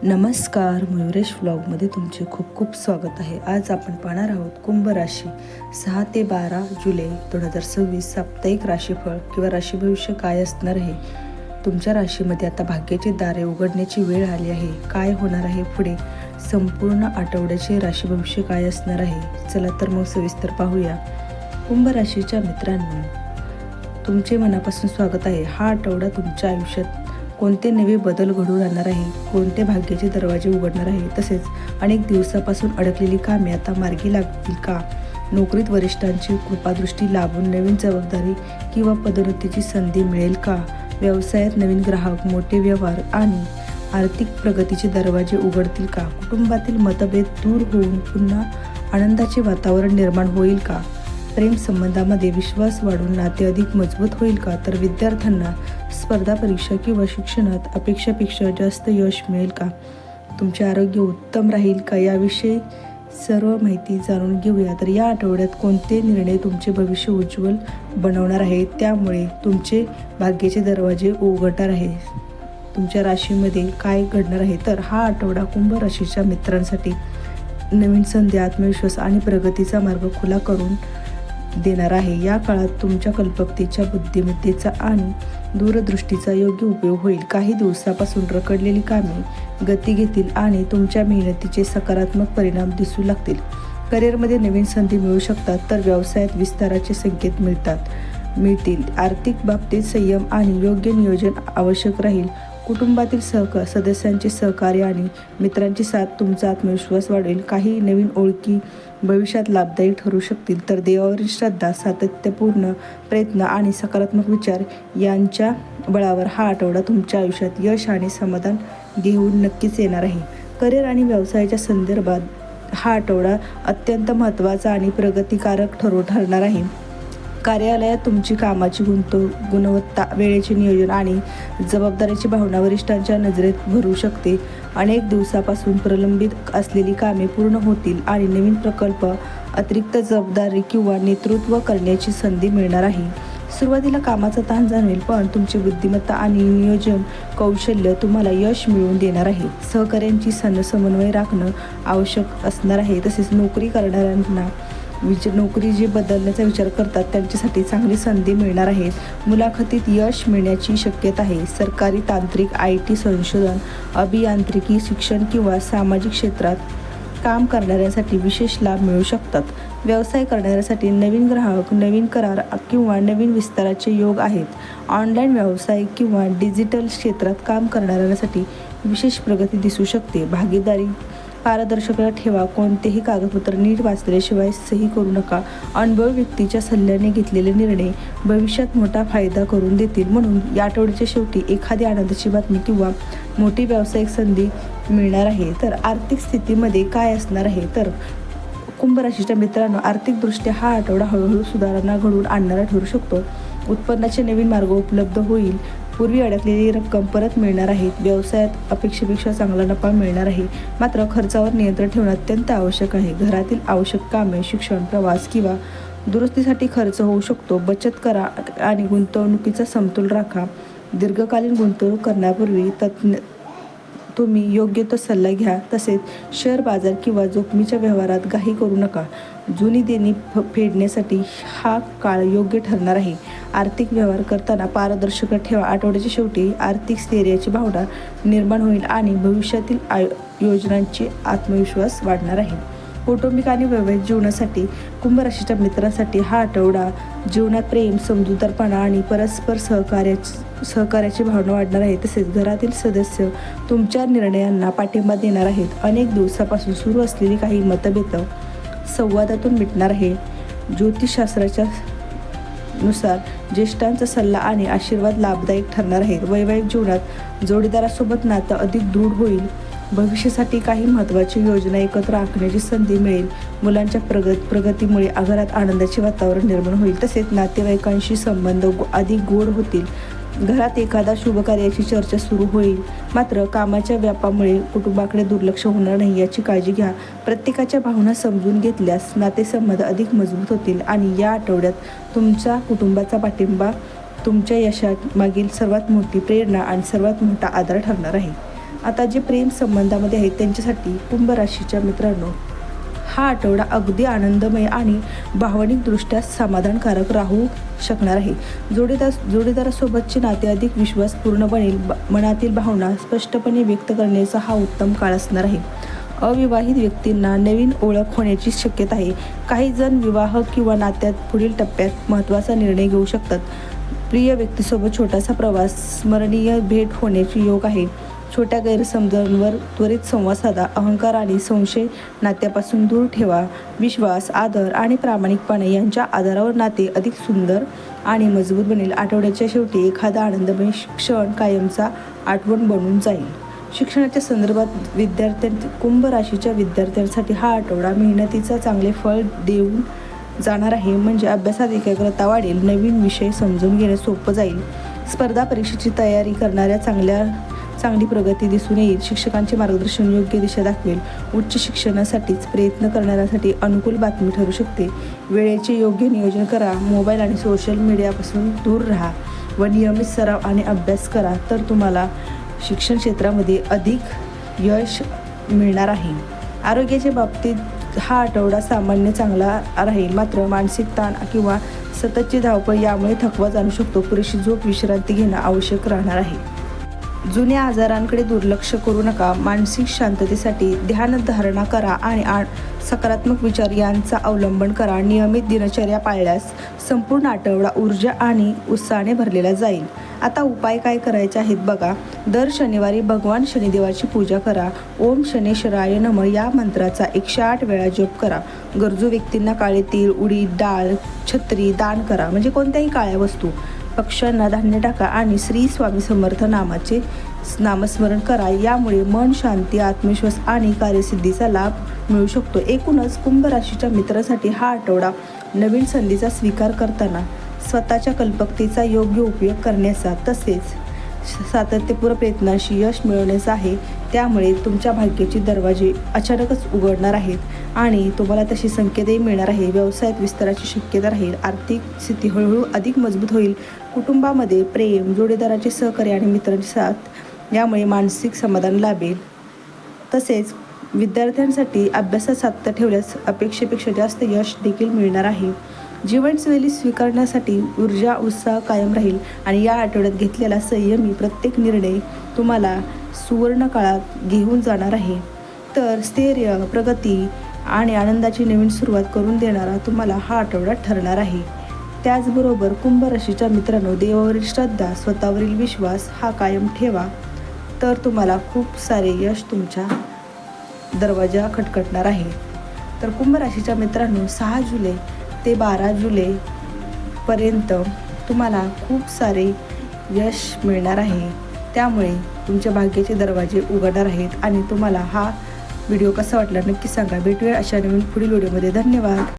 नमस्कार, मयुरेश व्लॉगमध्ये तुमचे खूप खूप स्वागत आहे. आज आपण पाहणार आहोत कुंभ राशी 6 ते 12 जुलै 2026 साप्ताहिक राशीफळ किंवा राशी भविष्य काय असणार आहे. तुमच्या राशीमध्ये आता भाग्याची दारे उघडण्याची वेळ आली आहे. काय होणार आहे पुढे, संपूर्ण आठवड्याचे राशी भविष्य काय असणार आहे. चला तर मग सविस्तर पाहूया. कुंभ राशीच्या मित्रांनो, तुमचे मनापासून स्वागत आहे. हा आठवडा तुमच्या आयुष्यात कोणते नवे बदल घडून आणणार आहे, कोणते भाग्याचे दरवाजे उघडणार आहे, तसेच अनेक दिवसापासून अडकलेली कामे आता मार्गी लागतील का. नोकरीत वरिष्ठांची कृपादृष्टी लाभून नवीन जबाबदारी किंवा पदोन्नतीची संधी मिळेल का. व्यवसायात नवीन ग्राहक, मोठे व्यवहार आणि आर्थिक प्रगतीचे दरवाजे उघडतील का. कुटुंबातील मतभेद दूर होऊन पुन्हा आनंदाचे वातावरण निर्माण होईल का. प्रेम संबंधामध्ये विश्वास वाढून नाते अधिक मजबूत होईल का. तर विद्यार्थ्यांना स्पर्धा परीक्षा किंवा शिक्षणात अपेक्षापेक्षा जास्त यश मिळेल का. तुमचे आरोग्य उत्तम राहील का, याविषयी सर्व माहिती जाणून घेऊया. तर या आठवड्यात कोणते निर्णय तुमचे भविष्य उज्ज्वल बनवणार आहेत, त्यामुळे तुमचे भाग्याचे दरवाजे उघडणार आहे. तुमच्या राशीमध्ये काय घडणार आहे, तर हा आठवडा कुंभ राशीच्या मित्रांसाठी नवीन संधी, आत्मविश्वास आणि प्रगतीचा मार्ग खुला करून देणार आहे. या काळात तुमच्या कल्पकतेच्या, बुद्धिमत्तेचा आणि दूरदृष्टीचा योग्य उपयोग होईल. काही दिवसापासून रखडलेली कामे गती घेतील आणि तुमच्या मेहनतीचे सकारात्मक परिणाम दिसू लागतील. करिअरमध्ये नवीन संधी मिळू शकतात, तर व्यवसायात विस्ताराचे संकेत मिळतील. आर्थिक बाबतीत संयम आणि योग्य नियोजन आवश्यक राहील. कुटुंबातील सदस्यांचे सहकार्य आणि मित्रांची साथ तुमचा आत्मविश्वास वाढवेल. काही नवीन ओळखी भविष्यात लाभदायी ठरू शकतील. तर देवावरील श्रद्धा, सातत्यपूर्ण प्रयत्न आणि सकारात्मक विचार यांच्या बळावर हा आठवडा तुमच्या आयुष्यात यश आणि समाधान घेऊन नक्कीच येणार आहे. करिअर आणि व्यवसायाच्या संदर्भात हा आठवडा अत्यंत महत्त्वाचा आणि प्रगतिकारक ठरणार आहे. कार्यालयात तुमची कामाची गुणवत्ता, वेळेचे नियोजन आणि जबाबदारीची भावना वरिष्ठांच्या नजरेत भरू शकते. अनेक दिवसापासून प्रलंबित असलेली कामे पूर्ण होतील आणि नवीन प्रकल्प, अतिरिक्त जबाबदारी किंवा नेतृत्व करण्याची संधी मिळणार आहे. सुरुवातीला कामाचा ताण जाणवेल, पण तुमची बुद्धिमत्ता आणि नियोजन कौशल्य तुम्हाला यश मिळवून देणार आहे. सहकार्यांची समन्वय राखणं आवश्यक असणार आहे. तसेच नोकरी करणाऱ्यांना नोकरी जे बदलण्याचा विचार करतात त्यांच्यासाठी चांगली संधी मिळणार आहे. मुलाखतीत यश मिळण्याची शक्यता आहे. सरकारी, तांत्रिक, IT, संशोधन, अभियांत्रिकी, शिक्षण किंवा सामाजिक क्षेत्रात काम करणाऱ्यांसाठी विशेष लाभ मिळू शकतात. व्यवसाय करणाऱ्यांसाठी नवीन ग्राहक, नवीन करार किंवा नवीन विस्ताराचे योग आहेत. ऑनलाईन व्यवसाय किंवा डिजिटल क्षेत्रात काम करणाऱ्यांसाठी विशेष प्रगती दिसू शकते. भागीदारी पारदर्शकता ठेवा. कोणतेही कागदपत्र नीट वाचल्याशिवाय सही करू नका. अनुभवी व्यक्तीच्या सल्ल्याने घेतलेले निर्णय भविष्यात मोठा फायदा करून देतील. म्हणून या आठवड्याच्या शेवटी एखादी आनंदाची बातमी किंवा मोठी व्यावसायिक संधी मिळणार आहे. तर आर्थिक स्थितीमध्ये काय असणार आहे, तर कुंभ राशीच्या मित्रांनो, आर्थिकदृष्ट्या हा आठवडा हळूहळू सुधारणा घडवून आणणारा ठरू शकतो. उत्पन्नाचे नवीन मार्ग उपलब्ध होईल. पूर्वी अडकलेली रक्कम परत मिळणार आहे. व्यवसायात अपेक्षेपेक्षा चांगला नफा मिळणार आहे. मात्र खर्चावर नियंत्रण ठेवणे अत्यंत आवश्यक आहे. घरातील आवश्यक कामे, शिक्षण, प्रवास किंवा दुरुस्तीसाठी खर्च होऊ शकतो. बचत करा आणि गुंतवणुकीचा समतोल राखा. दीर्घकालीन गुंतवणूक करण्यापूर्वी तुम्ही योग्य तो सल्ला घ्या. तसेच शेअर बाजार किंवा जोखमीच्या व्यवहारात घाई करू नका. जुनी देणी फेडण्यासाठी हा काळ योग्य ठरणार आहे. आर्थिक व्यवहार करताना पारदर्शकता ठेवा. आठवड्याच्या शेवटी आर्थिक स्थैर्याची भावना निर्माण होईल आणि भविष्यातील योजनांचे आत्मविश्वास वाढणार आहे. कौटुंबिक आणि वैवाहिक जीवनासाठी कुंभ राशीच्या मित्रांसाठी हा आठवडा जीवनात प्रेम, समजूतदारपणा आणि परस्पर सहकार्याची भावना वाढणार आहे. तसेच घरातील सदस्य तुमच्या निर्णयांना पाठिंबा देणार आहेत. अनेक दिवसापासून सुरू असलेली काही मतभेद संवादातून मिटणार आहे. ज्योतिषशास्त्राच्या नुसार ज्येष्ठांचा सल्ला आणि आशीर्वाद लाभदायक ठरणार आहेत. वैवाहिक जीवनात जोडीदारासोबत नातं अधिक दृढ होईल. भविष्यासाठी काही महत्त्वाची योजना एकत्र आखण्याची संधी मिळेल. मुलांच्या प्रगतीमुळे घरात आनंदाचे वातावरण निर्माण होईल. तसेच नातेवाईकांशी संबंध अधिक गोड होतील. घरात एखादा शुभकार्याची चर्चा सुरू होईल. मात्र कामाच्या व्यापामुळे कुटुंबाकडे दुर्लक्ष होणार नाही याची काळजी घ्या. प्रत्येकाच्या भावना समजून घेतल्यास नातेसंबंध अधिक मजबूत होतील आणि या आठवड्यात तुमच्या कुटुंबाचा पाठिंबा तुमच्या यशामागील सर्वात मोठी प्रेरणा आणि सर्वात मोठा आधार ठरणार आहे. आता जे प्रेम संबंधामध्ये आहेत त्यांच्यासाठी कुंभ राशीच्या मित्रांनो हा आठवडा अगदी आनंदमय आणि भावनिकदृष्ट्या समाधानकारक राहू शकणार आहे. जोडीदारासोबतचे नाते अधिक विश्वासपूर्ण बनेल. मनातील भावना स्पष्टपणे व्यक्त करण्याचा हा उत्तम काळ असणार आहे. अविवाहित व्यक्तींना नवीन ओळख होण्याची शक्यता आहे. काही जण विवाह किंवा नात्यात पुढील टप्प्यात महत्त्वाचा निर्णय घेऊ शकतात. प्रिय व्यक्तीसोबत छोटासा प्रवास, स्मरणीय भेट होण्याची योग आहे. छोट्या गैरसमजांवर त्वरित संवाद साधा. अहंकार आणि संशय नात्यापासून दूर ठेवा. विश्वास, आदर आणि प्रामाणिकपणा यांच्या आधारावर नाते अधिक सुंदर आणि मजबूत बनेल. आठवड्याच्या शेवटी एखादा आनंदमय क्षण कायमचा आठवण बनून जाईल. शिक्षणाच्या संदर्भात कुंभ राशीच्या विद्यार्थ्यांसाठी हा आठवडा मेहनतीचा चांगले फळ देऊन जाणार आहे. म्हणजे अभ्यासात एकाग्रता वाढेल. नवीन विषय समजून घेणं सोपं जाईल. स्पर्धा परीक्षेची तयारी करणाऱ्या चांगली प्रगती दिसून येईल. शिक्षकांचे मार्गदर्शन योग्य दिशा दाखवेल. उच्च शिक्षणासाठीच प्रयत्न करणाऱ्यांसाठी अनुकूल बातमी ठरू शकते. वेळेचे योग्य नियोजन करा. मोबाईल आणि सोशल मीडियापासून दूर राहा व नियमित सराव आणि अभ्यास करा तर तुम्हाला शिक्षण क्षेत्रामध्ये अधिक यश मिळणार आहे. आरोग्याच्या बाबतीत हा आठवडा सामान्य चांगला राहील. मात्र मानसिक ताण किंवा सततची धावपळ यामुळे थकवा जाणू शकतो. पुरेशी झोप, विश्रांती घेणं आवश्यक राहणार आहे. जुन्या आजारांकडे दुर्लक्ष करू नका. मानसिक शांततेसाठी ध्यानधारणा करा आणि सकारात्मक विचार यांचा अवलंबन करा. नियमित दिनचर्या पाळल्यास संपूर्ण आठवडा ऊर्जा आणि उत्साहाने भरलेला जाईल. आता उपाय काय करायचे आहेत बघा. दर शनिवारी भगवान शनिदेवाची पूजा करा. ओम शनेश्वराय नमः या मंत्राचा 108 वेळा जप करा. गरजू व्यक्तींना काळे तीळ, उडीद डाळ, छत्री दान करा. म्हणजे कोणत्याही काळ्या वस्तू. पक्ष्यांना धान्य टाका आणि श्री स्वामी समर्थ नामाचे नामस्मरण करा. यामुळे मन शांती, आत्मविश्वास आणि कार्यसिद्धीचा लाभ मिळू शकतो. एकूणच कुंभ राशीच्या मित्रांसाठी हा आठवडा नवीन संधीचा स्वीकार करताना स्वतःच्या कल्पकतेचा योग्य उपयोग करण्याचा तसेच सातत्यपूर्ण प्रयत्नांशी यश मिळवण्याचा आहे. त्यामुळे तुमच्या भाग्याचे दरवाजे अचानकच उघडणार आहेत आणि तुम्हाला तशी संकेतही मिळणार आहे. व्यवसायात विस्ताराची शक्यता राहील. आर्थिक स्थिती हळूहळू अधिक मजबूत होईल. कुटुंबामध्ये प्रेम, जोडीदाराचे सहकार्य आणि मित्रांची साथ यामुळे मानसिक समाधान लाभेल. तसेच विद्यार्थ्यांसाठी अभ्यासात सातत्य ठेवल्यास अपेक्षेपेक्षा जास्त यश देखील मिळणार आहे. जीवनशैली स्वीकारण्यासाठी ऊर्जा, उत्साह कायम राहील आणि या आठवड्यात घेतलेला संयमी प्रत्येक निर्णय तुम्हाला सुवर्ण काळात घेऊन जाणार आहे. तर स्थैर्य, प्रगती आणि आनंदाची नवीन सुरुवात करून देणारा तुम्हाला हा आठवडा ठरणार आहे. त्याचबरोबर कुंभ राशीच्या मित्रांनो, देवावरील श्रद्धा, स्वतःवरील विश्वास हा कायम ठेवा तर तुम्हाला खूप सारे यश तुमच्या दरवाजा खटखटणार आहे. तर कुंभ राशीच्या मित्रांनो 6 जुलै ते 12 जुलैपर्यंत तुम्हाला खूप सारे यश मिळणार आहे. त्यामुळे तुमच्या भाग्याचे दरवाजे उघडणार आहेत आणि तुम्हाला हा व्हिडिओ कसा वाटला नक्की सांगा. भेटूया अशा नवीन पुढील व्हिडिओमध्ये. धन्यवाद.